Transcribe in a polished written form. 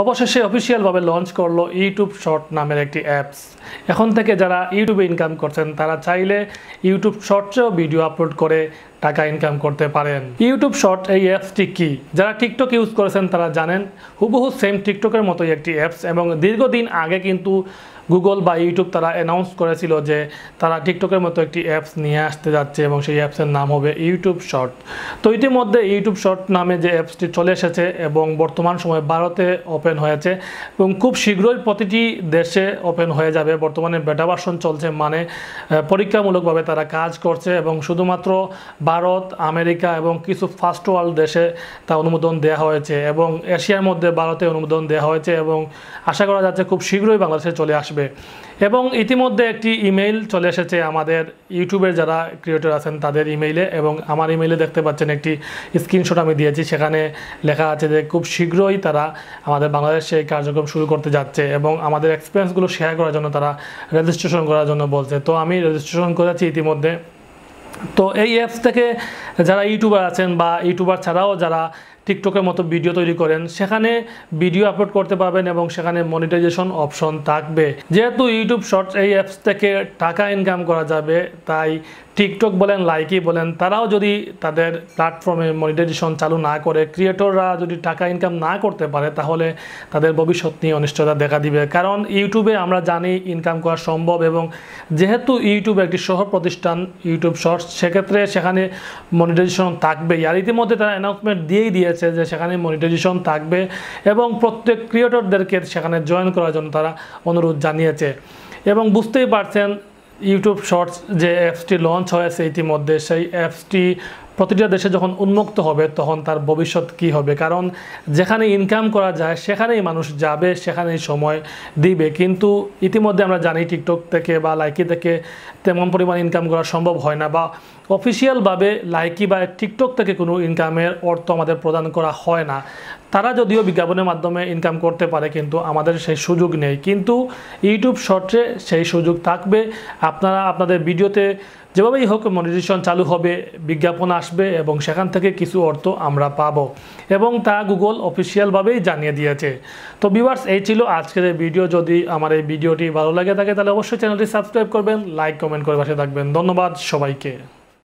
অবশেষে অফিসিয়ালভাবে লঞ্চ করলো YouTube short নামের একটি অ্যাপস। এখন থেকে যারা ইউটিউবে ইনকাম করছেন তারা চাইলে ইউটিউব শর্টসেও ভিডিও আপলোড করে টাকা ইনকাম করতে পারেন। ইউটিউব শর্ট এই অ্যাপসটি কি? যারা টিকটক ইউজ করেছেন তারা জানেন হুবহু সেম টিকটকের মতোই একটি অ্যাপস, এবং দীর্ঘদিন আগে কিন্তু গুগল বা ইউটিউব তারা অ্যানাউন্স করেছিল যে তারা টিকটকের মতো একটি অ্যাপস নিয়ে আসতে যাচ্ছে এবং সেই অ্যাপসের নাম হবে ইউটিউব শর্ট। তো ইতিমধ্যে ইউটিউব শর্ট নামে যে অ্যাপসটি চলে এসেছে এবং বর্তমান সময়ে ভারতে ওপেন হয়েছে এবং খুব শীঘ্রই প্রতিটি দেশে ওপেন হয়ে যাবে। বর্তমানে বেটা ভার্সন চলছে, মানে পরীক্ষামূলকভাবে তারা কাজ করছে এবং শুধুমাত্র ভারত, আমেরিকা এবং কিছু ফার্স্ট ওয়ার্ল্ড দেশে তা অনুমোদন দেওয়া হয়েছে এবং এশিয়ার মধ্যে ভারতে অনুমোদন দেওয়া হয়েছে এবং আশা করা যাচ্ছে খুব শীঘ্রই বাংলাদেশে চলে আসবে। এবং ইতিমধ্যে একটি ইমেইল চলে এসেছে আমাদের ইউটিউবের যারা ক্রিয়েটর আছেন তাদের ইমেইলে, এবং আমার ইমেইলে দেখতে পাচ্ছেন একটি স্ক্রিনশট আমি দিয়েছি, সেখানে লেখা আছে যে খুব শীঘ্রই তারা আমাদের বাংলাদেশে এই কার্যক্রম শুরু করতে যাচ্ছে এবং আমাদের এক্সপিরিয়েন্সগুলো শেয়ার করার জন্য তারা রেজিস্ট্রেশন করার জন্য বলছে। তো আমি রেজিস্ট্রেশন করেছি ইতিমধ্যে। তো এই অ্যাপস থেকে যারা ইউটিউবার আছেন বা ইউটিউবার ছাড়াও যারা টিকটকের মতো ভিডিও তৈরি করেন সেখানে ভিডিও আপলোড করতে পারবেন এবং সেখানে মনিটাইজেশন অপশন থাকবে। যেহেতু ইউটিউব শর্টস এই অ্যাপস থেকে টাকা ইনকাম করা যাবে, তাই টিকটক বলেন, লাইকি বলেন, তারাও যদি তাদের প্ল্যাটফর্মে মনিটাইজেশন চালু না করে, ক্রিয়েটররা যদি টাকা ইনকাম না করতে পারে, তাহলে তাদের ভবিষ্যৎ নিয়ে অনিশ্চয়তা দেখা দিবে। কারণ ইউটিউবে আমরা জানি ইনকাম করা সম্ভব, এবং যেহেতু ইউটিউব একটি সহ প্রতিষ্ঠান ইউটিউব শর্টস, সেক্ষেত্রে সেখানে মনিটাইজেশন থাকবেই। আর ইতিমধ্যে তারা অ্যানাউন্সমেন্ট দিয়েই দিয়েছে যে সেখানে মনিটাইজেশন থাকবে এবং প্রত্যেক ক্রিয়েটরদেরকে সেখানে জয়েন করার জন্য তারা অনুরোধ জানিয়েছে। এবং বুঝতেই পারছেন ইউটিউব শর্টস যে অ্যাপসটি লঞ্চ হয়েছে ইতিমধ্যে, সেই অ্যাপসটি প্রতিটা দেশে যখন উন্মুক্ত হবে তখন তার ভবিষ্যৎ কী হবে। কারণ যেখানে ইনকাম করা যায় সেখানেই মানুষ যাবে, সেখানেই সময় দিবে। কিন্তু ইতিমধ্যে আমরা জানি টিকটক থেকে বা লাইকি থেকে তেমন পরিমাণ ইনকাম করা সম্ভব হয় না, বা অফিসিয়ালভাবে লাইকি বা টিকটক থেকে কোনো ইনকামের অর্থ আমাদের প্রদান করা হয় না। তারা যদিও বিজ্ঞাপনের মাধ্যমে ইনকাম করতে পারে, কিন্তু আমাদের সেই সুযোগ নেই। কিন্তু ইউটিউব শর্টসে সেই সুযোগ থাকবে। আপনারা আপনাদের ভিডিওতে যেভাবেই হোক মনিটাইজেশন চালু হবে, বিজ্ঞাপন আসবে এবং সেখান থেকে কিছু অর্থ আমরা পাবো, এবং তা গুগল অফিসিয়ালভাবেই জানিয়ে দিয়েছে। তো ভিউয়ার্স, এই ছিল আজকের এই ভিডিও। যদি আমার এই ভিডিওটি ভালো লাগে থাকে তাহলে অবশ্যই চ্যানেলটি সাবস্ক্রাইব করবেন, লাইক কমেন্ট করে পাশে থাকবেন। ধন্যবাদ সবাইকে।